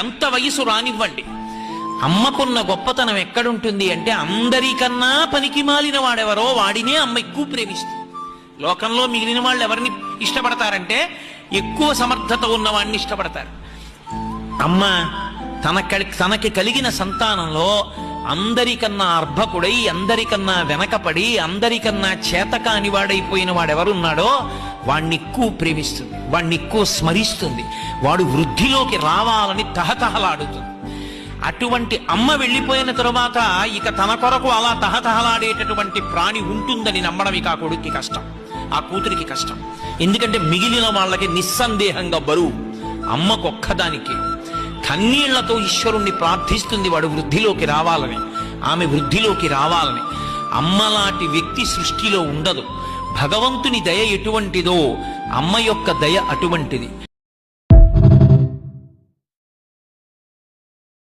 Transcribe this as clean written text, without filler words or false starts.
ఎంత వయసు రానివ్వండి, అమ్మకున్న గొప్పతనం ఎక్కడుంటుంది అంటే అందరికన్నా పనికి మాలిన వాడెవరో వాడినే అమ్మ ఎక్కువ ప్రేమిస్తుంది. లోకంలో మిగిలిన వాళ్ళు ఎవరిని ఇష్టపడతారంటే ఎక్కువ సమర్థత ఉన్నవాడిని ఇష్టపడతారు. అమ్మ తనకి కలిగిన సంతానంలో అందరికన్నా అర్భకుడై, అందరికన్నా వెనకపడి, అందరికన్నా చేతకాని వాడైపోయిన వాడెవరున్నాడో వాణ్ణి ఎక్కువ ప్రేమిస్తుంది, వాణ్ణి ఎక్కువ స్మరిస్తుంది, వాడు వృద్ధిలోకి రావాలని తహతహలాడుతుంది. అటువంటి అమ్మ వెళ్ళిపోయిన తరువాత ఇక తన కొరకు అలా తహతహలాడేటటువంటి ప్రాణి ఉంటుందని నమ్మడం ఇక ఆ కొడుక్కి కష్టం, ఆ కూతురికి కష్టం. ఎందుకంటే మిగిలిన వాళ్ళకి నిస్సందేహంగా బరువు, అమ్మకొక్కదానికి. కన్నీళ్లతో ఈశ్వరుణ్ణి ప్రార్థిస్తుంది వాడు వృద్ధిలోకి రావాలని, ఆమె వృద్ధిలోకి రావాలని. అమ్మలాంటి వ్యక్తి సృష్టిలో ఉండదు. భగవంతుని దయ ఎటువంటిదో అమ్మ యొక్క దయ అటువంటిది.